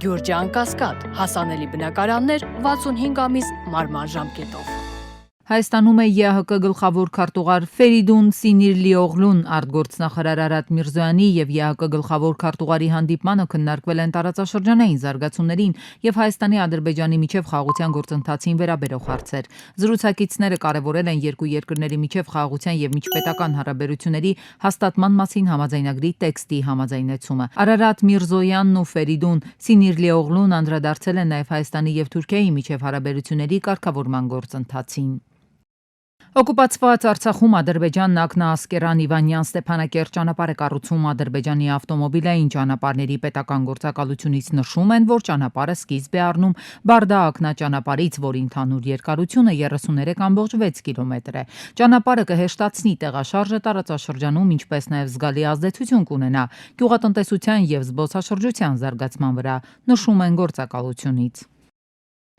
Գյուրջան Կասկադ, հասանելի բնակարաններ 65 ամիս մարման ժամկետով։ Հայաստանում է ԵԱՀԿ գլխավոր քարտուղար Ֆերիդուն Սինիրլիօղլուն, արտգործնախարար Արադ Միրզոյանի եւ ԵԱՀԿ գլխավոր քարտուղարի հանդիպմանը քննարկվել են տարածաշրջանային զարգացումներին եւ Հայաստանի Ադրբեջանի միջև խաղաղության գործընթացին վերաբերող հարցեր։ Զրուցակիցները կարևորել են երկու երկրների միջև խաղաղության եւ միջպետական հարաբերությունների հաստատման մասին համաձայնագրի տեքստի համաձայնեցումը։ Արարատ Միրզոյանն ու Ֆերիդուն Սինիրլիօղլուն անդրադարձել են նաեւ Հայաստանի եւ Թուրքիայի միջև հարաբերությունների կարգավորման գործընթացին։ Օկուպացված Արցախում Ադրբեջանն Ակնա-Ասկերան Իվանյան Ստեփանակերտ ճանապարհ է կառուցում Ադրբեջանի ավտոմոբիլային ճանապարհների պետական գործակալությունից նշում են, որ ճանապարհը սկիզբ է առնում Բարդա-Ակնա ճանապարհից, որի ընդհանուր երկարությունը 33.6 կիլոմետր է։ Ճանապարհը կհեշտացնի տեղաշարժը տարածաշրջանում, ինչպես նաև զգալի ազդեցություն կունենա գյուղատնտեսության եւ զբոսաշրջության զարգացման վրա, նշում են գործակալությունից։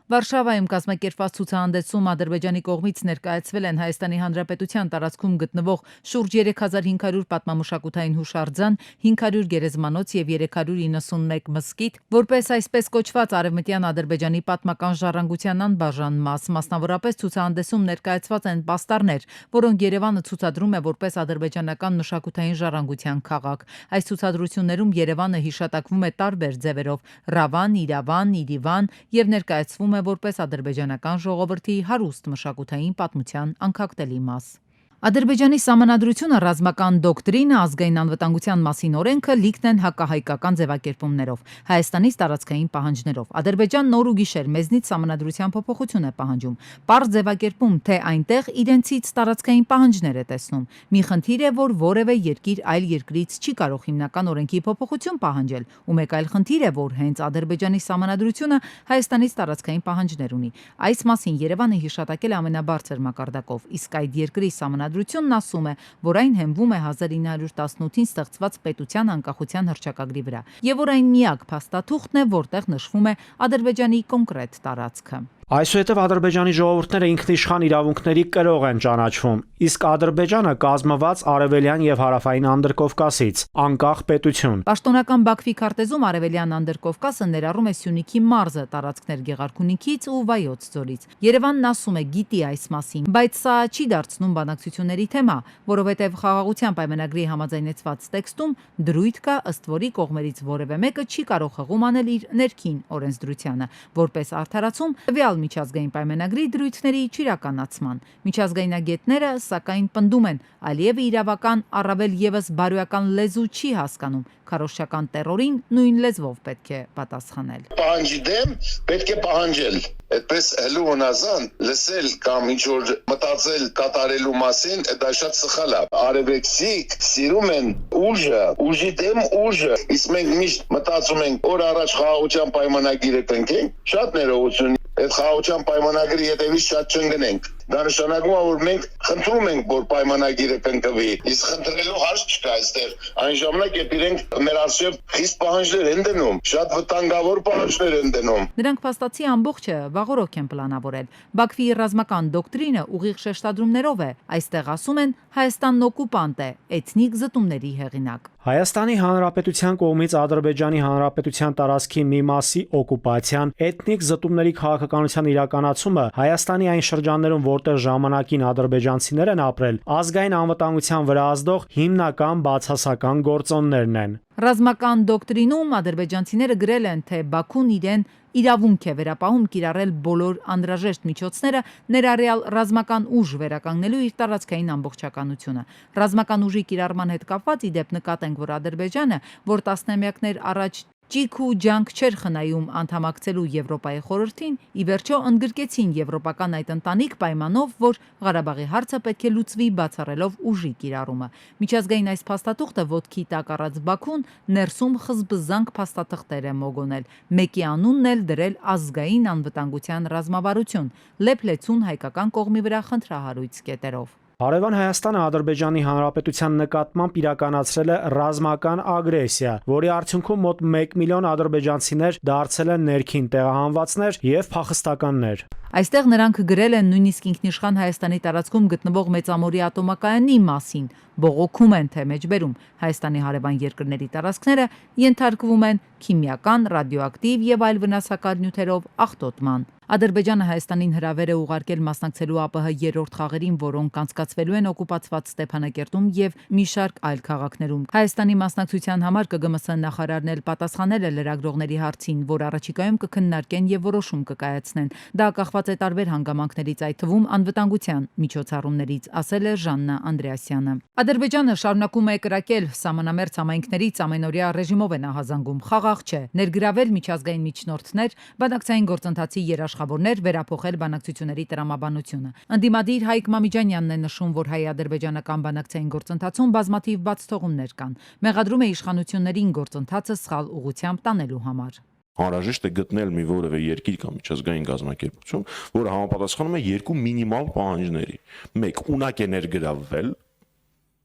Վարշավայում կազմակերպված ցուցահանդեսում Ադրբեջանի կողմից ներկայացվել են Հայաստանի Հանրապետության տարածքում գտնվող շուրջ 3500 պատմամշակութային հուշարձան, 500 գերեզմանոց եւ 391 մզկիթ, որպես այսպես կոչված արևմտյան Ադրբեջանի պատմական ժառանգության անբաժան մաս, մասնավորապես ցուցահանդեսում ներկայացված են պաստառներ, որոնք Երևանը ցուցադրում է որպես ադրբեջանական մշակութային ժառանգության քաղաք։ Այս ցուցադրություններում Երևանը հիշատակվում է տարբեր ձևերով՝ Ռավան, Իրավան, Իրիվան եւ ներկայացվում որպես ադրբեջանական ժողովրդի հարուստ մշակութային պատմության անկախտելի մաս։ Ադրբեջանի սահմանադրությունը, ռազմական դոկտրինը, ազգային անվտանգության մասին օրենքը լիքն են հակահայկական ձևակերպումներով, Հայաստանից տարածքային պահանջներով։ Ադրբեջանն օր ու գիշեր մեզնից սահմանադրության փոփոխություն է պահանջում, պարզ ձևակերպում, թե այնտեղ իրենցից տարածքային պահանջներ է տեսնում։ Մի խնդիր է, որ որևէ երկիր այլ երկրից չի կարող հիմնական օրենքի փոփոխություն պահանջել, ու մեկ այլ խնդիր է, որ հենց Ադրբեջանի սահմանադրությունը Հայաստանից տարածքային պահանջներ ունի։ Այս մասին Երևանը հիշատակել է ամենաբարձր մակարդակով, իսկ այդ երկրի Ադրությունն ասում է, որ այն հենվում է 1918-ին ստեղծված պետության անկախության հռչակագրի վրա, եւ որ այն միակ փաստաթուղթն է, որտեղ նշվում է Ադրբեջանի կոնկրետ տարածքը։ Այսուհետև Ադրբեջանի ժողովուրդները ինքնիշխան իրավունքների կրող են ճանաչվում, իսկ Ադրբեջանը կազմված արևելյան եւ հարավային Անդրկովկասից, անկախ պետություն։ Պաշտոնական Բաքվի քարտեզում արևելյան Անդրկովկասը ներառում է Սյունիքի մարզը, տարածքներ Գեղարքունիքից ու Վայոց ձորից։ Երևանն ասում է գիտի այս մասին, բայց սա չի դարձնում բանակցությունների թեմա, որովհետև խաղաղության պայմանագրի համաձայնեցված տեքստում դրույթ կա, ըստ որի կողմերից որևէ մեկը չի կարող հղում անել իր ներքին օրենսդրությանը, որպես արդարացում տվյալ միջազգային պայմանագրի դրույթների չիրականացման։ Միջազգայնագետները սակայն պնդում են, Ալիևը իրավական առավել եւս բարոյական լեզու չի հասկանում, քարոզչական տերորին նույն լեզվով պետք է պատասխանել։ Պահանջի դեմ պետք է պահանջել։ Այդպես հլուոնազան լսել կամ ինչ-որ մտածել կատարելու մասին, դա շատ սխալ է։ Արևեքսիկ սիրում են ուժը, ուժի դեմ ուժը։ Իսկ մենք միշտ մտածում ենք, որ առաջ խաղաղության պայմանագիրը կնքենք, շատ ներողություն, այդ խաղաղության պայմանագրի հետևից շատ չընկնենք։ Դա նշանակում է, որ մենք խնդրում ենք, որ պայմանագիրը կնքվի։ Իսկ խնդրելու հարց չկա այստեղ։ Այն ժամանակ, երբ իրենք մեր արժեվ խիստ պահանջներ են դնում, շատ վտանգավոր պահանջներ են դնում։ Նրանք փաստացի ամբողջը վաղօրոք են պլանավորել։ Բաքվի ռազմական դոկտրինը ուղիղ շեշտադրումներով է։ Այստեղ ասում են Հայաստանն օկուպանտ է, էթնիկ զտումների հեղինակ։ Հայաստանի Հանրապետության կողմից Ադրբեջանի Հանրապետության տարածքի մի մասի օկուպացիան, էթնիկ զտումների քաղաքականության իրականացումը Հայաստանի այն շրջաններում, որտեղ ժամանակին ադրբեջանցիներ են ապրել, ազգային անվտանգության վրա ազդող հիմնական բացասական գործոններն են։ Ռազմական դոկտրինում ադրբեջանցիները գրել են, թե Բաքուն իրեն իրավունք է վերապահում կիրառել բոլոր անհրաժեշտ միջոցները, ներառյալ ռազմական ուժ վերականգնելու իր տարածքային ամբողջականությունը։ Ռազմական ուժի կիրառման հետ կապված ի դեպ նկատենք, որ Ադրբեջանը, որ տասնամյակներ առաջ ճիգ ու ջանք չէր խնայում անդամակցելու Եվրոպայի խորհրդին, ի վերջո ընդգրկեցին եվրոպական այդ ընտանիք պայմանով, որ Ղարաբաղի հարցը պետք է լուծվի բացառելով ուժի կիրառումը։ Միջազգային այս փաստաթուղթը ոտքի տակ առած Բաքուն ներսում խզբզանք փաստաթղթեր է մոգոնել, մեկի անունն էլ դրել ազգային անվտանգության ռազմավարություն, լեփլեցուն հայկական կողմի վրա խնդրահարույց կետերով։ Հարևան Հայաստանը Ադրբեջանի Հանրապետության նկատմամբ իրականացրել է ռազմական ագրեսիա, որի արդյունքում մոտ 1 միլիոն ադրբեջանցիներ դարձել են ներքին տեղահանվածներ եւ փախստականներ։ Այստեղ նրանք գրել են նույնիսկ ինքնիշխան Հայաստանի տարածքում գտնվող մեծամորի ատոմակայանի մասին, բողոքում են, թե մեջբերում Հայաստանի հարևան երկրների տարածքները ենթարկվում են քիմիական, ռադիոակտիվ եւ այլ վնասակար նյութերով աղտոտման։ Ադրբեջանը Հայաստանին հրավեր է ուղարկել մասնակցելու ԱՊՀ երրորդ խաղերին, որոնք անցկացվելու են օկուպացված Ստեփանակերտում եւ մի շարք այլ քաղաքներում։ Հայաստանի մասնակցության համար ԿԳՄՍ նախարարն էլ պատասխանել է լրագրողների հարցին, որ առաջիկայում կքննարկեն եւ որոշում կկայացնեն։ Դա կախված է տարբեր հանգամանքներից, այդ թվում անվտանգության միջոցառումներից, ասել է Ժաննա Անդրեասյանը։ Ադրբեջանը շարունակում է կրակել սահմանամերձ համայնքներից ամենօրյա ռեժիմով է նախազանգում, խաղաղ չէ, ներգրավել միջազգային միջնորդներ, բանակցային գործընթացի երաշխավորներ, վերափոխել բանակցությունների տրամաբանությունը։ Ընդդիմադիր Հայկ Մամիջանյանն է նշում, որ հայ-ադրբեջանական բանակցային գործընթացում բազմաթիվ բացթողումներ կան։ Մեղադրում է իշխանություններին գործընթացը սխալ ուղղությամբ տանելու համար։ Անհրաժեշտ է գտնել մի որևէ երկիր կամ միջազգային կազմակերպություն, որը համապատասխանում է երկու մինիմալ պահանջների։ Մեկ, ունակ է ներգրավվել,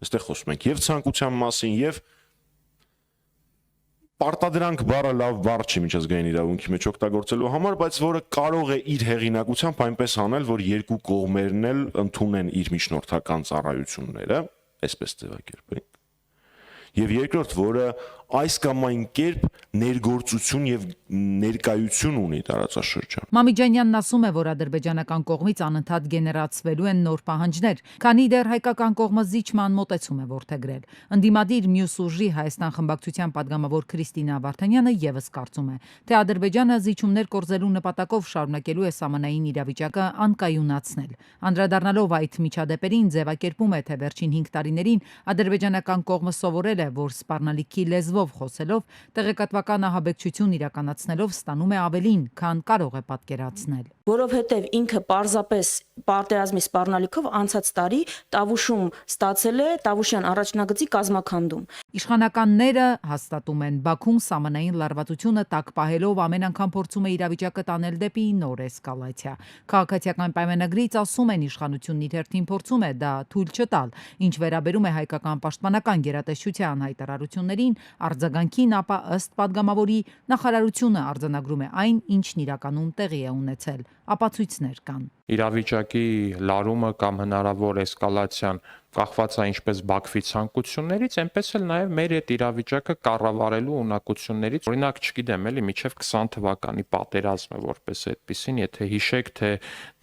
այստեղ խոսում ենք եւ ցանկության մասին, եւ պարտադրանք բառը լավ բառ չի միջազգային իրավունքի մեջ օգտագործելու համար, բայց որը կարող է իր հեղինակությամբ այնպես անել, որ երկու կողմերն էլ ընդունեն իր միջնորդական ծառայությունները, այսպես ձևակերպենք։ Եվ երկրորդ, որը այս կամ այն կերպ ներգործություն եւ ներկայություն ունի տարածաշրջան։ Մամիջանյանն ասում է, որ ադրբեջանական կողմից անընդհատ գեներացվելու են նոր պահանջներ, քանի դեռ հայկական կողմը զիջման մոտեցում է որդեգրել։ Ընդդիմադիր Մյուս ուժի Հայաստան խմբակցության падգամավոր Քրիստինա Վարդանյանը եւս կարծում է, թե Ադրբեջանը զիջումներ կորզելու նպատակով շարունակելու է սահմանային իրավիճակը անկայունացնել։ Անդրադառնալով այդ միջադեպերին ձևակերպում է, թե վերջին 5 տարիներին ադրբեջանական կողմը սովորել է, որ սպառնալիքի լեզվով խոսելով, տեղեկատվական ահաբեկչություն իրականացնելով ստանում է ավելին, քան կարող է պատկերացնել։ Որովհետև ինքը պարզապես պատերազմի սպառնալիքով անցած տարի Տավուշում ստացել է Տավուշյան առաջնագծի կազմաքանդում։ Իշխանականները հաստատում են, Բաքուն սահմանային լարվածությունը տակ պահելով ամեն անգամ փորձում է իրավիճակը տանել դեպի նոր էսկալացիա։ Քաղաքացիական պայմանագրից ասում են, իշխանությունն իր հերթին փորձում է դա թույլ չտալ, ինչ վերաբերում է հայկական պաշտպանական գերատեսչության հայտարարություններին, արձագանքին, ապա ըստ падգամավորի նախարարությունը արձանագրում է այն, ինչն իրականում տեղի է ունեցել։ Ապացույցներ կան։ Իրավիճակի լարումը կամ հնարավոր էսկալացիան կախված է ինչպես Բաքվի ցանկություններից, այնպես էլ նաև մեր այդ իրավիճակը կառավարելու ունակություններից։ Օրինակ, չգիտեմ, էլի միջև 20 թվականի պատերազմը որպես այդպեսին, եթե հիշեք, թե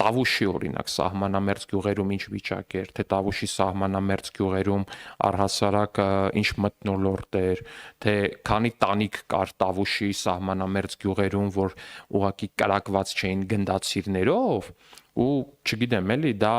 Տավուշի օրինակ սահմանամերձ գյուղերում ինչ վիճակ էր, թե Տավուշի սահմանամերձ գյուղերում առհասարակ ինչ մթնոլորտ էր, թե քանի տանիք կար Տավուշի սահմանամերձ գյուղերում, որ ուղղակի կրակված չէին գնդացիրներով, ու չգիտեմ, էլի դա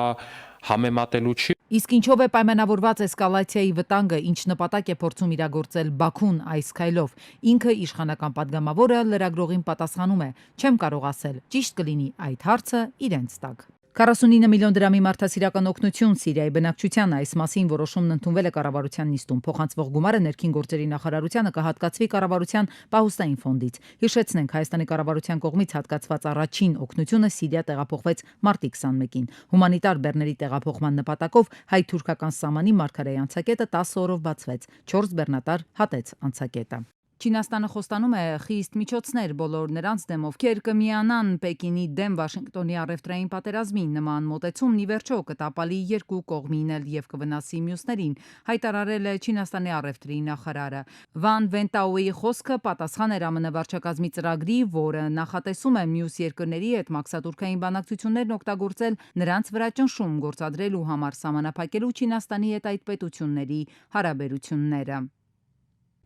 համեմատելու չի։ Իսկ ինչով է պայմանավորված էսկալացիայի վտանգը, ինչ նպատակ է փորձում իրագործել Բաքուն այս քայլով։ Ինքը իշխանական падգամավորը լրագրողին պատասխանում է. «Չեմ կարող ասել, ճիշտ կլինի այդ հարցը իրենց տակ»։ 49 միլիոն դրամի մարդասիրական օգնություն Սիրիայի բնակչության այս մասին որոշումն ընդունվել է կառավարության նիստում։ Փոխանցվող գումարը ներքին գործերի նախարարությանը կհատկացվի կառավարության պահուստային ֆոնդից։ Հիշեցնենք, Հայաստանի կառավարության կողմից հատկացված առաջին օգնությունը Սիրիա տեղափոխվեց մարտի 21-ին։ Հումանիտար բեռների տեղափոխման նպատակով հայ-թուրքական սահմանի մարգարեի անցակետը 10 օրով բացվեց, 4 բեռնատար հատեց անցակետը։ Չինաստանը խոստանում է խիստ միջոցներ բոլոր նրանց դեմ, ովքեր կմիանան Պեկինի դեմ Վաշինգտոնի առևտրային պատերազմին։ Նման մոտեցումն ի վերջո կտապալի երկու կողմին էլ եւ կվնասի մյուսներին, հայտարարել է Չինաստանի առևտրի նախարարը։ Վան Վենտաուի խոսքը պատասխան էր ԱՄՆ վարչակազմի ծրագրի, որը նախատեսում է մյուս երկրների հետ մաքսատուրքային բանակցություններն օգտագործել նրանց վրա ճնշում գործադրելու համար, սահմանափակելու Չինաստանի հետ այդ պետությունների հարաբերությունները։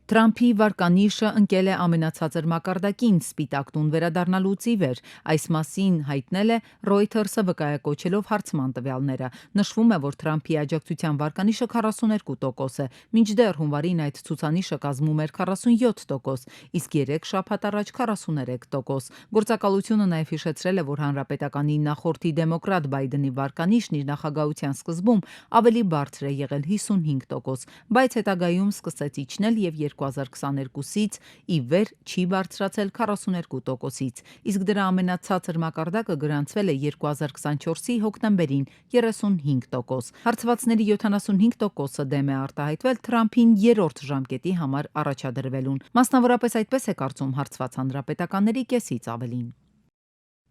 Թրամփի վարկանիշը ընկել է ամենացածր մակարդակին Սպիտակ տուն վերադառնալուց ի վեր։ Այս մասին հայտնել է Reuters-ը վկայակոչելով հարցման տվյալները։ Նշվում է, որ Թրամփի աջակցության վարկանիշը 42% է, մինչդեռ հունվարին այդ ցուցանիշը կազմում էր 47%, իսկ 3 շաբաթ առաջ 43%։ Գործակալությունը նաև հիշեցրել է, որ հանրապետականի նախորդի դեմոկրատ Բայդենի վարկանիշն իր նախագահության սկզբում ավելի բարձր է եղել 55%, բայց հետագայում սկսեց իջնել եւ 2022-ից ի վեր չի բարձրացել 42%-ից, իսկ դրա ամենացածր մակարդակը գրանցվել է 2024-ի հոկտեմբերին 35%։ Հարցվածների 75%-ը դեմ է արտահայտվել Թրամփին երրորդ ժամկետի համար առաջադրվելուն։ Մասնավորապես այդպես է կարծում հարցված հանրապետականների կեսից ավելին։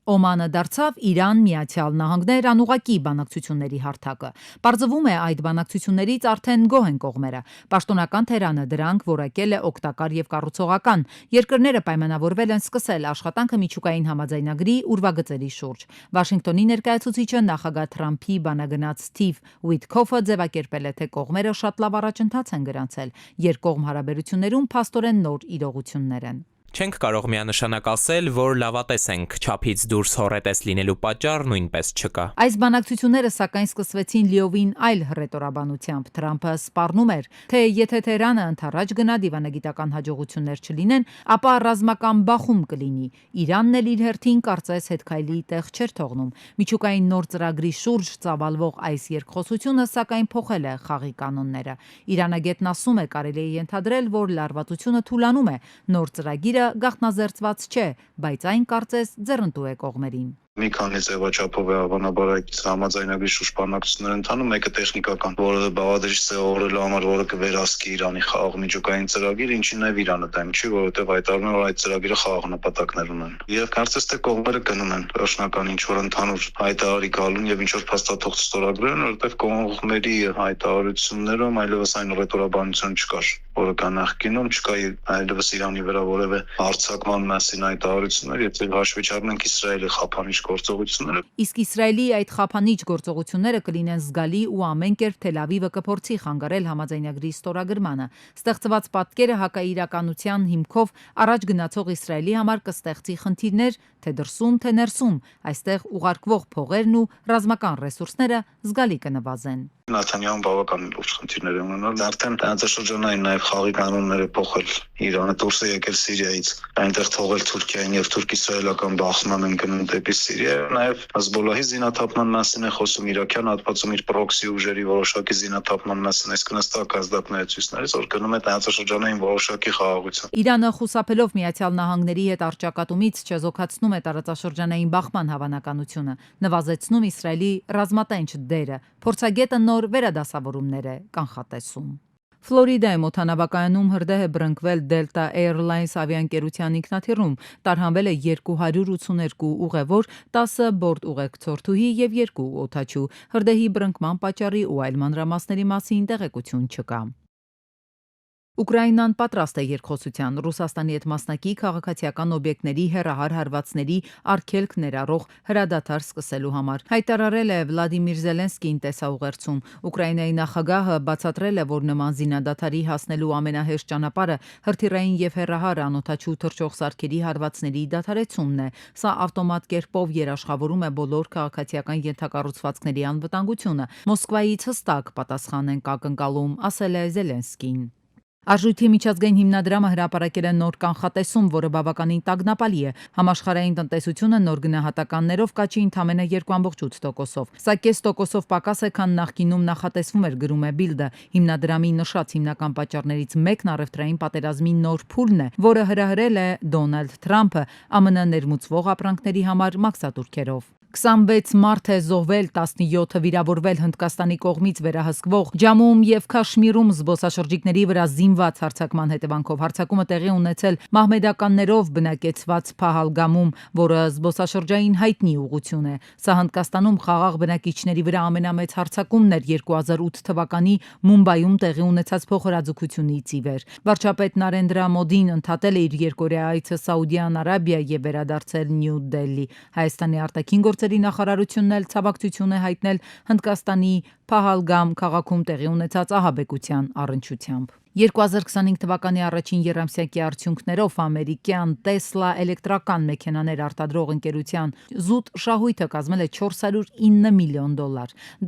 Օմանը դարձավ Իրան, Միացյալ Նահանգներ անուղակի բանակցությունների հարթակը։ Պարզվում է այդ բանակցություններից արդեն գոհ են կողմերը։ Պաշտոնական Թեհրանը դրանք որակել է օգտակար եւ կառուցողական։ Երկրները պայմանավորվել են սկսել աշխատանքը միջուկային համաձայնագրի ուրվագծերի շուրջ։ Վաշինգտոնի ներկայացուցիչը նախագահ Թրամփի բանագնաց Սթիվ Ուիթքոֆը ձևակերպել է, թե կողմերը շատ լավ առաջընթաց են գրանցել։ Երկկողմ հարաբերություններում փաստորեն նոր իրողություններ են։ Չենք կարող միանշանակ ասել, որ լավատես ենք, չափից դուրս հոռետես լինելու պատճառ նույնպես չկա։ Այս բանակցությունները սակայն սկսվեցին լիովին այլ հռետորաբանությամբ։ Թրամփը սպառնում էր, թե եթե Թեհրանը ընդառաջ գնա դիվանագիտական հաջողություններ չլինեն, ապա ռազմական բախում կլինի։ Իրանն էլ իր հերթին կարծես հետքայլի տեղ չէր թողնում։ Միջուկային նոր ծրագրի շուրջ ծավալվող այս երկխոսությունը սակայն փոխել է խաղի կանոնները։ Իրանագետն ասում է, կարելի է ենթադրել, որ լարվածությունը թուլանում է։ Նոր ծրագիրը գաղտնազերծված չէ, բայց այն կարծես ձեռնտու է կողմերին։ Մի քանի ձևաչափով է հավանաբար այդ համաձայնագրի շուրջ բանակցություններ ընթանում, մեկը տեխնիկական, որը բաղադրիչ ձևավորելու համար, որը կվերահսկի Իրանի խաղաղ միջուկային ծրագիր, ինչին նաև Իրանը դեմ չի, որովհետև հայտարարում է, որ այդ ծրագիրը խաղաղ նպատակներ ունեն։ Եվ կարծես թե կողմերը գնում են վերջնական ինչ որ ընդհանուր հայտարարի գալուն եւ ինչ որ փաստաթուղթ ստորագրելուն, որովհետև կողմերի հայտարարություններում այլևս այն ռետորաբանություն չկար, որը կա նախկինում, չկա այլևս Իրանի վրա որևէ հարձակման մասին հայտարարություններ, եթե հաշվի չառնենք Իսրայելի խափանիչ գործողությունները։ Իսկ Իսրայելի այդ խափանիչ գործողությունները կլինեն զգալի ու ամեն կերպ Թել Ավիվը կփորձի խանգարել համաձայնագրի ստորագրմանը։ Ստեղծված պատկերը հակաիրականության հիմքով առաջ գնացող Իսրայելի համար կստեղծի խնդիրներ թե դրսում, թե ներսում։ Այստեղ ուղարկվող փողերն ու ռազմական ռեսուրսները զգալի կնվազեն։ Նաթանյահուն բավականին լուրջ խնդիրներ է ունենալ։ Արդեն տարածաշրջանային նաև խաղի կանոնները փոխել։ Իրանը դուրս է եկել Սիրիայից, այնտեղ թողել Թուրքիային եւ թուրք-իսրայելական բախման են գնում դեպի Սիրիա։ Նաև Հեզբոլլահի զինաթափման մասին է խոսում, իրաքյան հատվածում իր պրոքսի ուժերի որոշակի զինաթափման մասին, այսինքն հստակ ազդակներ ցույցներից, որ գնում է տարածաշրջանային որոշակի խաղաղություն։ Իրանը խուսափելով Միացյալ Նահանգների հետ առճակատումից չեզոքացնում է տարածաշրջանային բախման հավանականությունը, նվազեցնում Իսրայելի ռազմատենչ դերը։ Փորձագետը նոր վերադասավորումներ է կանխատեսում։ Ֆլորիդայում օդանավակայանում հրդեհ է բռնկվել Delta Airlines ավիաընկերության ինքնաթիռում, տարհանվել է 282 ուղևոր, 10 բորտ ուղեկցորդուհի եւ 2 օդաչու։ Հրդեհի բռնկման պատճառի ու այլ մանրամասների մասին տեղեկություն չկա։ Ուկրաինան պատրաստ է երկխոսության Ռուսաստանի հետ մասնակի քաղաքացիական օբյեկտների հեռահար հարվածների արգելք ներառող հրադադար սկսելու համար։ Հայտարարել է Վլադիմիր Զելենսկին տեսաուղերձում։ Ուկրաինայի նախագահը բացատրել է, որ նման զինադադարի հասնելու ամենահեշտ ճանապարհը հրթիռային եւ հեռահար անօդաչու թռչող սարքերի հարվածների դադարեցումն է։ Սա ավտոմատ կերպով երաշխավորում է բոլոր քաղաքացիական ենթակառուցվածքների անվտանգությունը։ Մոսկվայից հստակ պատասխան են ակնկալում, ասել է Զելենսկին։ Արժույթի միջազգային հիմնադրամը հրապարակել է նոր կանխատեսում, որը բավականին տագնապալի է։ Համաշխարհային տնտեսությունը նոր գնահատականներով կաչի ընդամենը 2.8%-ով։ Սա կես տոկոսով պակաս է, քան նախկինում նախատեսվում էր, գրում է Bild-ը։ Հիմնադրամի նշած հիմնական պատճառներից մեկն առևտրային պատերազմի նոր փուլն է, որը հրահրել է Դոնալդ Թրամփը ԱՄՆ ներմուծվող ապրանքների համար մաքսատուրքերով։ 26 մարդ է զոհվել, 17-ը վիրավորվել Հնդկաստանի կողմից վերահսկվող Ջամում եւ Քաշմիրում զբոսաշրջիկների վրա զինված հարձակման հետևանքով։ Հարձակումը տեղի ունեցել մահմեդականներով բնակեցված Փահալգամում, որը զբոսաշրջային հայտնի ուղղություն է։ Սա Հնդկաստանում խաղաղ բնակիչների վրա ամենամեծ հարձակումն էր 2008 թվականի Մումբայում տեղի ունեցած փոխհրաձգությունից ի վեր։ Վարչապետ Նարենդրա Մոդին ընդհատել է իր երկօրյա այցը Սաուդյան Արաբիա եւ վերադարձել Նյու Դելհի։ Հայաստանի արտաքին գործերի նախարարությունն էլ ցավակցություն է հայտնել Հնդկաստանի Փահալգամ քաղաքում տեղի ունեցած ահաբեկության առնչությամբ։ 2025 թվականի առաջին եռամսյակի արդյունքներով ամերիկյան Tesla էլեկտրական մեքենաներ արտադրող ընկերության զուտ շահույթը կազմել է $409 միլիոն։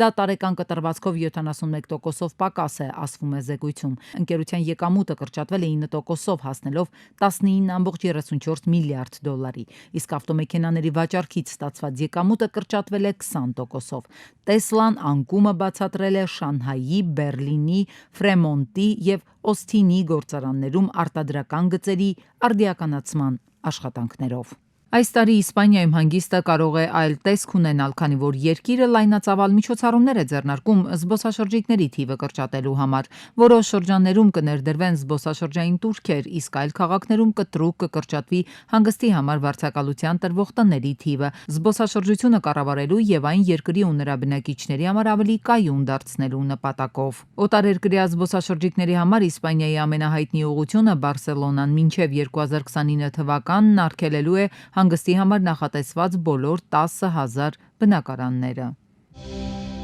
Դա տարեկան կտրվածքով 71%-ով պակաս է, ասվում է զեկույցում։ Ընկերության եկամուտը կրճատվել է 9%-ով, հասնելով $19.34 միլիարդ։ Իսկ ավտոմեքենաների վաճառքից ստացված եկամուտը կրճատվել է 20%-ով։ Tesla-ն անկումը բացատրել է Շանհայի, Բերլինի, Ֆրեմոնտի եւ Օսթինի գործարաններում արտադրական գծերի արդիականացման աշխատանքներով։ Այս տարի Իսպանիայում հանգիստը կարող է այլ տեսք ունենալ, քանի որ երկիրը լայնածավալ միջոցառումներ է ձեռնարկում զբոսաշրջիկների թիվը կրճատելու համար։ Որոշ շրջաններում կներդրվեն զբոսաշրջային տուրքեր, իսկ այլ քաղաքներում կտրուկ կկրճատվի հանգստի համար վարձակալության տրվող տների թիվը, զբոսաշրջությունը կառավարելու եւ այն երկրի ու նրա բնակիչների համար ավելի կայուն դարձնելու նպատակով։ Օտարերկրյա զբոսաշրջիկների համար Իսպանիայի ամենահայտնի ուղղությունը Բարսելոնան մինչև 2029 թվականն արգելելու է հանգստի համար նախատեսված բոլոր 10,000 բնակարանները։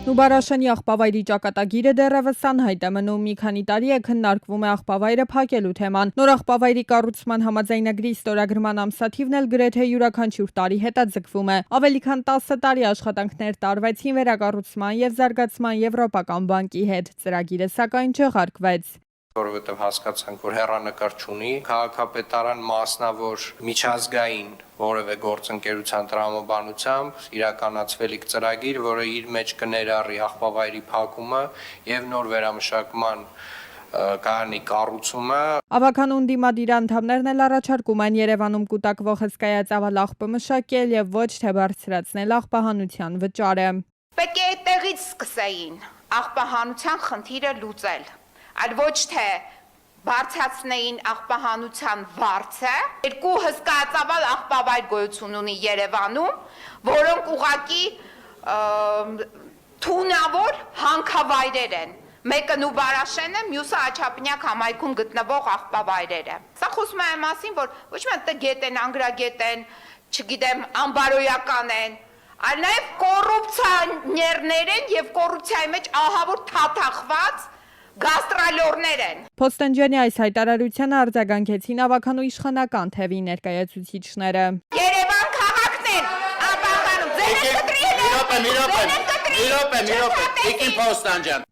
Նուբարաշենի աղբավայրի ճակատագիրը դեռևս անհայտ է մնում։ Մի քանի տարի է քննարկվում է աղբավայրը փակելու թեման։ Նոր աղբավայրի կառուցման համաձայնագրի ստորագրման ամսաթիվն էլ գրեթե յուրաքանչյուր տարի հետաձգվում է։ Ավելի քան 10 տարի աշխատանքներ տարվեցին վերակառուցման եւ զարգացման Եվրոպական բանկի հետ։ Ծրագիրը սակայն չեղարկվեց։ Որովհետև հասկացանք, որ հեռանկար չունի, քաղաքապետարան մասնավոր միջազգային որևէ գործընկերության տրամաբանությամբ իրականացվելիք ծրագիր, որը իր մեջ կներառի աղբավայրի փակումը եւ նոր վերամշակման կայանի կառուցումը։ Ավականուն դիմադիր անդամներն էլ առաջարկում են Երևանում կուտակվող հսկայածավալ աղբը մշակել եւ ոչ թե բարձրացնել աղբահանության վճարը։ Պետք է այդտեղից սկսեին աղբահանության խնդիրը լուծել, այլ ոչ թե բարձրացնեին աղբահանության վարձը։ Երկու հսկայածավալ աղբավայր գոյություն ունի Երևանում, որոնք ուղղակի թունավոր հանքավայրեր են։ Մեկը Նուբարաշենը, մյուսը Աչափնյակ համայնքում գտնվող աղբավայրերը։ Սա խոսում է այն մասին, որ ոչ միայն գետ են, անգրագետ են, չգիտեմ, անբարոյական են, այլ նաև կոռուպցիաներներ են եւ կոռուպցիայի մեջ ահավոր թաթախված գաստրոլորներ են։ Փոստենջյանի այս հայտարարությանը արձագանքեցին ավականու իշխանական թևի ներկայացուցիչները։ Երևան քաղաքն են ապահանում,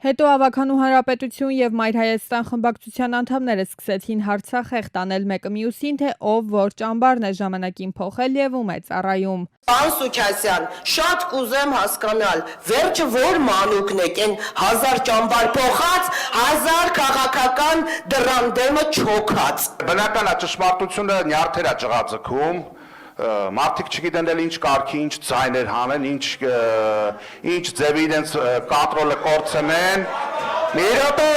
Հետո ավականու հանրապետություն եւ Մայր Հայաստան խմբակցության անդամները սկսեցին հարցախեղ տանել մեկը մյուսին, թե ով որ ճամբարն է ժամանակին փոխել եւ ում է ծառայում։ Պարոն Սուքասյան, շատ կուզեմ հասկանալ, վերջը որ մանուկն եք, են 1000 ճամբար փոխած, 1000 քաղաքական դրան դեմը չոքած։ Բնական է ճշմարտությունը նյարդեր է ջղաձգում, մարդիկ չգիտեն էլ ինչ կարգի, ինչ ձայներ հանեն, ինչ ձևի իրենց կոնտրոլը կորցնեն։ Մի րոպե։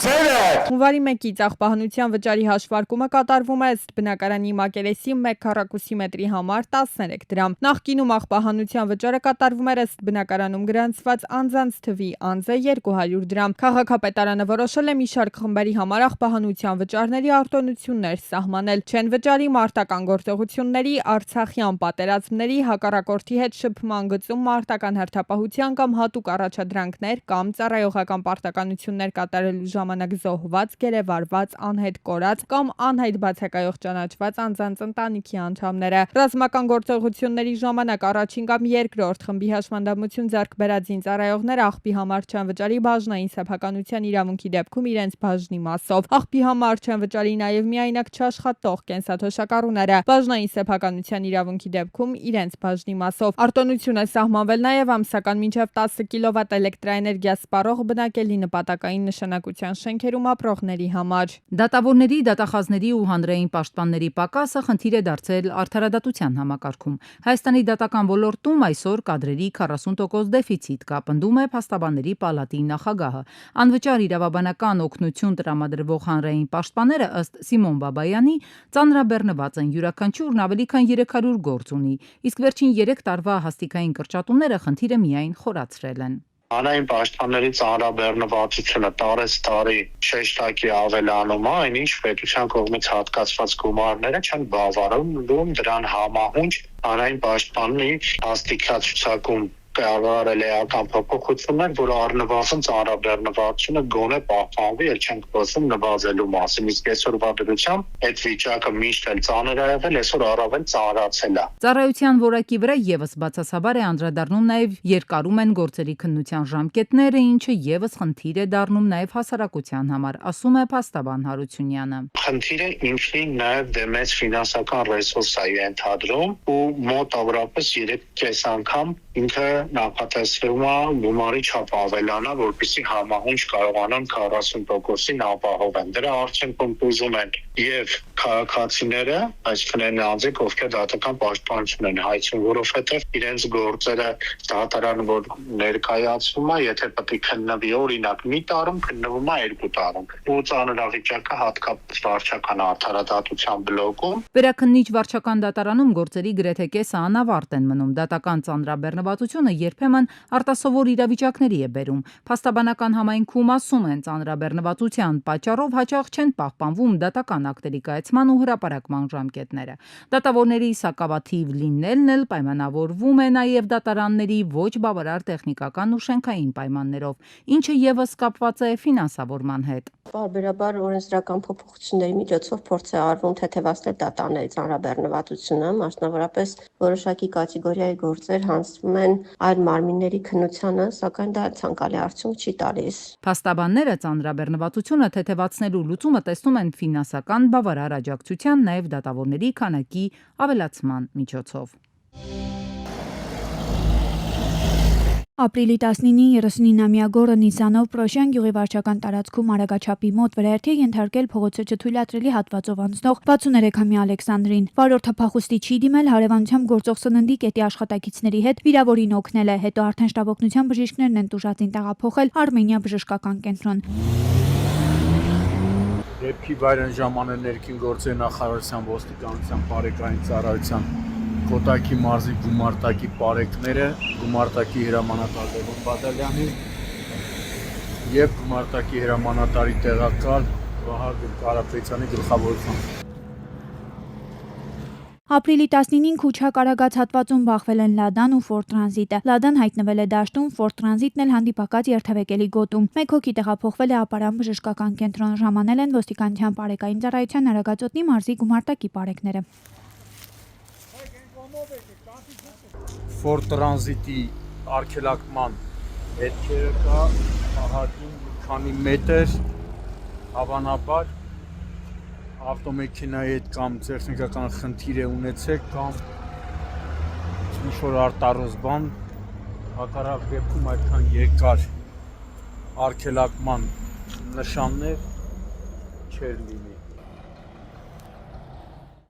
Հունվարի 1-ից աղբահանության վճարի հաշվարկումը կատարվում է ըստ բնակարանի մակերեսի 1 քառակուսի մետրի համար 13 դրամ։ Նախկինում աղբահանության վճարը կատարվում էր ըստ բնակարանում գրանցված անձանց թվի անձը 200 դրամ։ Քաղաքապետարանը որոշել է մի շարք խմբերի համար աղբահանության վճարների արտոնություններ սահմանել։ Չեն վճարի մարտական գործողությունների, Արցախյան պատերազմների, հակառակորդի հետ շփման գծում մարտական հերթապահության կամ հատուկ առաջադրանքներ կամ ծառայողական պարտականություններ կատարելու ժամանակ զոհված, գերեվարված, անհետ կորած կամ անհետ բացակայող ճանաչված անձանց ընտանիքի անդամները։ Ռազմական գործողությունների ժամանակ առաջին կամ երկրորդ խմբի հաշմանդամություն ձեռք բերած զինծառայողները աղբի համար չեն վճարի բաժնային սեփականության իրավունքի դեպքում իրենց բաժնի մասով։ Աղբի համար չեն վճարի նաև միայնակ չաշխատող կենսաթոշակառուները բաժնային սեփականության իրավունքի դեպքում իրենց բաժնի մասով։ Արտոնություն է սահմանվել նաև ամսական մինչև 10 կիլովատ էլեկտրաէներգիա սպառող բնակելի նպատակային նշանակության շենքերում ապրողների համար։ Դատավորների, դատախազների ու հանրային պաշտպանների պակասը խնդիր է դարձել արդարադատության համակարգում։ Հայաստանի դատական ոլորտում այսօր կադրերի 40% դեֆիցիտ կա, պնդում է Փաստաբանների պալատի նախագահը։ Անվճար իրավաբանական օգնություն տրամադրվող հանրային պաշտպանները ըստ Սիմոն Բաբայանի ծանրաբեռնված են, յուրաքանչյուրն ավելի քան 300 գործ ունի, իսկ վերջին 3 տարվա հաստիկային կրճատումները խնդիրը միայն խորացրել են։ Հանրային պաշտպանների ծանրաբեռնվածությունը տարեց տարի շեշտակի ավելանում է, այնինչ պետության կողմից հատկացված գումարները չեն բավարարում դրան համահունչ հանրային պաշտպանի հաստիկացուցակում կառավարել էական փոփոխություններ, որ առնվազն ծանրաբեռնվածությունը գոնե պահպանվի, ել չենք խոսում նվազելու մասին։ Իսկ այսօրվա դրությամբ այդ վիճակը միշտ էլ ծանր է եղել, այսօր առավել ծանրացել է։ Ծառայության որակի վրա եւս բացասաբար է անդրադառնում նաեւ երկարում են գործերի քննության ժամկետները, ինչը եւս խնդիր է դառնում նաեւ հասարակության համար, ասում է Փաստաբան Հարությունյանը։ Խնդիրը ինքնին նաեւ դեմեց ֆինանսական ռեսուրս է ենթադրում ու մոտավորապես 3 անգամ ինքը նախատեսվում է գումարի չափ ավելանա, որպեսզի համահունչ կարողանան 40%-ին ապահովեն։ Դրա արդյունքում ուզում են եւ քաղաքացիները, այսինքն անձիկ, ովքեր դատական պաշտպանություն են հայցում, որովհետեւ իրենց գործերը դատարանը որ ներկայացվում է, եթե պետք է քննվի օրինակ մի տարում, քննվում է 2 տարում։ Ու ծանրավիճակը հատկապես վարչական արդարադատության բլոկում։ Վերաքննիչ վարչական դատարանում գործերի գրեթե կեսը անավարտ են մնում։ Դատական ծանրաբեռնվածությունը երբեմն արտասովոր իրավիճակների է բերում։ Փաստաբանական համայնքում ասում են, ծանրաբեռնվածության պատճառով հաճախ չեն պահպանվում դատական ակտերի կայացման ու հրապարակման ժամկետները։ Դատավորների սակավաթիվ լինելն էլ պայմանավորվում է նաև դատարանների ոչ բավարար տեխնիկական ու շենքային պայմաններով, ինչը ևս կապված է ֆինանսավորման հետ։ Պարբերաբար օրենսդրական փոփոխությունների միջոցով փորձ է արվում թեթևացնել դատարանների ծանրաբեռնվածությունը, մասնավորապես որոշակի կատեգորիայի գործեր հանձնվում են այլ մարմինների քննությանը, սակայն դա ցանկալի արդյունք չի տալիս։ Փաստաբանները ծանրաբեռնվածությունը թեթևացնելու լուծումը տեսնում են ֆինանսական բավարար աջակցության, նաև դատավորների քանակի ավելացման միջոցով։ Ապրիլի 19-ի 39-ամյա գոռը Նիսանով Պրոշյան գյուղի վարչական տարածքում արագաչափի մոտ վրայերթի ենթարկել փողոցը չթույլատրելի հատվածով անցնող 63-ամյա Ալեքսանդրին։ Վարորդը փախուստի չի դիմել, հարևանությամբ գործող սննդի կետի աշխատակիցների հետ վիրավորին օգնել է, հետո արդեն շտաբօգնության բժիշկներն են տուժածին տեղափոխել Արմենիա բժշկական կենտրոն։ Դեպքի վայրն ժամանել ներքին գործերի նախարարության ոստիկանության բարեկային ծառայության Կոտակի մարզի գումարտակի պարեկները, գումարտակի հրամանատար Լևոն Բադալյանի եւ գումարտակի հրամանատարի տեղակալ Վահագն Կարապետյանի գլխավորությամբ։ Ապրիլի 19-ին Քուչա Կարագաց հատվածում բախվել են Լադան ու Ֆորդ Տրանզիտը։ Լադան հայտնվել է դաշտում, Ֆորդ Տրանզիտն էլ հանդիպակաց երթևեկելի գոտում։ Մեկ հոգի տեղափոխվել է Ապարան բժշկական կենտրոն, ժամանել են ոստիկանության բարեկային ծառայության Արագածոտնի մարզի գումարտակի պարեկները։ Ֆորդ Տրանզիտի արգելակման հետքերը կա ահագին մի քանի մետր, հավանաբար ավտոմեքենայի հետ կամ տեխնիկական խնդիր է ունեցեք կամ ինչ-որ արտարոց բան, հակառակ դեպքում այդքան երկար արգելակման նշաններ չեր լինի։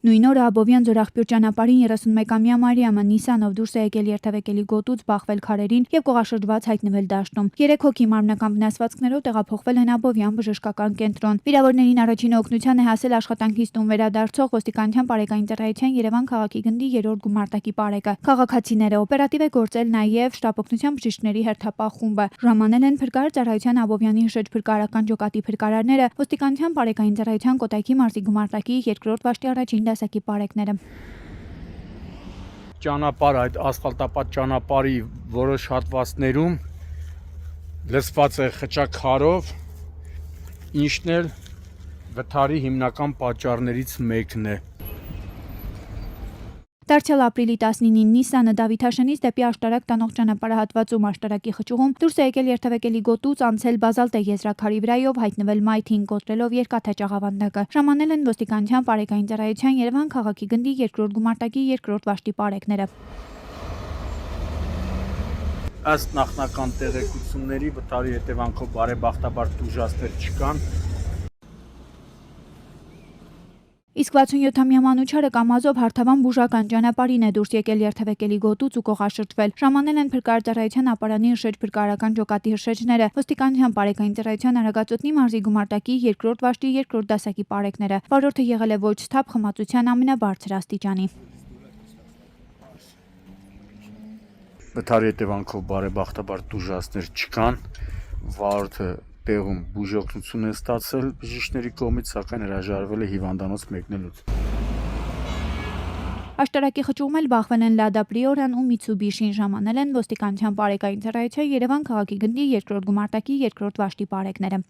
Նույն օրը Աբովյան Ձորախպյուր ճանապարհին 31-ամյա Մարիամը Նիսանով դուրս է եկել երթևեկելի գոտուց, բախվել քարերին եւ կողաշրջված հայտնվել դաշտում։ 3 հոգի մարմնական վնասվածքներով տեղափոխվել են Աբովյան բժշկական կենտրոն։ Վիրավորներին առաջին օգնության է հասել աշխատանքից տուն վերադարձող ոստիկանության բարեկային ծառայության Երևան քաղաքի գնդի 3-րդ գումարտակի պարեկը։ Քաղաքացիները օպերատիվ է գործել նաեւ շտաբօգնության բժիշկների հերթապահ խումբը։ Ժամանել են փրկարար ծառայության Աբովյանի հիշեջ փրկարարական ջոկատի փրկարարները, ոստիկանության բարեկային ծառայության Կոտայքի մարզի գումարտակի 2-րդ վաշտի առաջին դասակի պարեկները։ Ճանապարհ այդ ասֆալտապատ ճանապարհի որոշ հատվածներում լցված է խճաքարով, ինչն էլ վթարի հիմնական պատճառներից մեկն է։ Դարձյալ ապրիլի 19-ին Նիսանը Դավիթաշենից դեպի Աշտարակ տանող ճանապարհահատվածում Աշտարակի խճուղում դուրս է եկել երթևեկելի գոտուց, անցել բազալտե եզրաքարի վրայով, հայտնվել մայթին, կոտրելով երկաթա ճաղավանդակը։ Ժամանել են ոստիկանության բարեկային ծառայության Երևան քաղաքի գնդի 2-րդ գումարտակի 2-րդ վաշտի պարեկները։ Ըստ նախնական տեղեկությունների վթարի հետևանքով բարեբախտաբար տուժածներ չկան։ Իսկ 67-ամյա Մանուչարը Կամազով Հարթավան բուժական ճանապարհին է դուրս եկել երթևեկելի գոտուց ու կողաշրջվել։ Ժամանել են փրկարար ծառայության Ապարանի հրշեջ փրկարարական ջոկատի հրշեջները, ոստիկանության բարեկային ծառայության Արագածոտնի մարզի գումարտակի 2-րդ վաշտի 2-րդ դասակի պարեկները։ Վարորդը եղել է ոչ սթափ խմացության ամենաբարձր աստիճանի։ Վթարի հետևանքով բարեբախտաբար տուժածներ չկան։ Վարորդը տեղում բուժօգնություն է ստացել բժիշկների կողմից, սակայն հրաժարվել է հիվանդանոց մեկնելուց։ Աշտարակի խճուղում էլ բախվել են Լադա Պրիորան ու Միցուբիշին, ժամանել են ոստիկանության բարեկային ծառայության Երևան քաղաքի գնդի 2-րդ գումարտակի 2-րդ վաշտի պարեկները։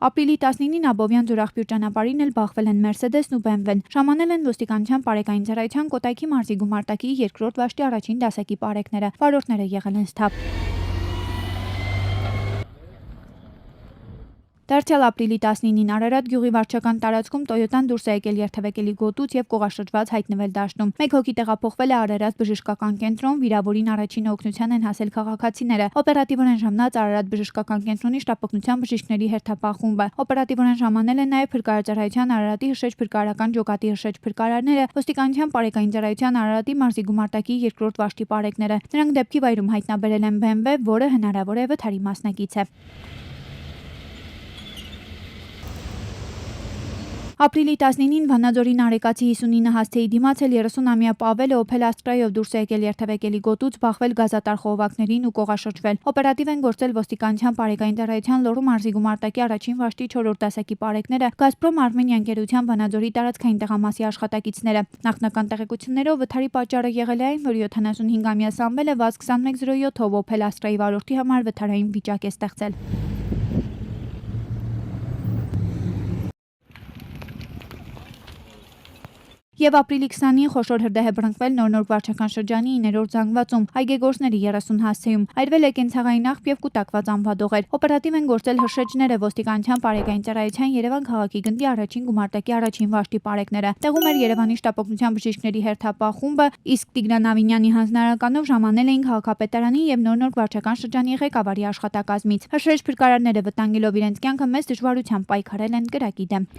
Ապրիլի 19-ին Աբովյան Ձորախպյուր ճանապարհին էլ բախվել են Մերսեդեսն ու BMW-ն։ Ժամանել են ոստիկանության բարեկային ծառայության Կոտայքի մարզի գումարտակի 2-րդ վաշտի առաջին դասակի պարեկները։ Վարորդները եղել են սթափ։ Դարձյալ ապրիլի 19-ին Արարատ գյուղի վարչական տարածքում Toyota-ն դուրս է եկել երթևեկելի գոտուց եւ կողաշրջված հայտնվել դաշտում։ Մեկ հոգի տեղափոխվել է Արարատ բժշկական կենտրոն, վիրավորին առաջին օգնության են հասել քաղաքացիները։ Օպերատիվորեն ժամանած Արարատ բժշկական կենտրոնի շտապօգնության բժիշկների հերթապահ խումբը։ Օպերատիվորեն ժամանել են նաեւ Փրկարարծարայության Արարատի հրշեջ փրկարարական ջոկատի հրշեջ փրկարարները, ոստիկանության Պարեկային ծառայության Արարատի մարզի գումարտակի երկրորդ վաշտի պարեկները։ Նրանք դեպքի վայրում հայտնաբերել են BMW, որը հնարավոր է վթարի մասնակից է։ Ապրիլի 19-ին Վանաձորի Նարեկացի 59 հասցեի դիմացել 30-ամյա Պավելը Opel Astra-ով դուրս է եկել երթևեկելի գոտուց, բախվել գազատար խողովակներին ու կողաշրջվել։ Օպերատիվ են գործել ոստիկանության Պարեկային ծառայության Լոռու մարզի գումարտակի առաջին վաշտի 4-րդ դասակի պարեկները, Գազպրոմ Արմենիա ընկերության Վանաձորի տարածքային տեղամասի աշխատակիցները։ Նախնական տեղեկություններով վթարի պատճառը եղել է այն, որ 75-ամյա Սամվելը վազ 2107-ով Opel Astra-ի վարորդի համար վթարային վիճակ է ստեղծել։ Եվ ապրիլի 20-ին խոշոր հրդեհ է բռնկվել Նոր-Նորք վարչական շրջանի 9-րդ զանգվածում, այգեգործների 30 հասցեում, այրվել է կենցաղային աղբ եւ կուտակված անվադողեր։ Օպերատիվ են գործել հրշեջները, ոստիկանության Պարեկային ծառայության Երևան քաղաքի գնդի առաջին գումարտակի առաջին վաշտի պարեկները։ Տեղում էր Երևանի շտապօգնության բժիշկների հերթապահ խումբը, իսկ Տիգրան Ավինյանի հանձնարարականով ժամանել էին քաղաքապետարանի եւ Նոր-Նորք վարչական շրջանի ղեկավարի աշխատակազմից։ Հրշեջ փրկարարները վտանգելով իրենց կյանքը մեծ դժվարությամբ պայքարել են կրակի դեմ։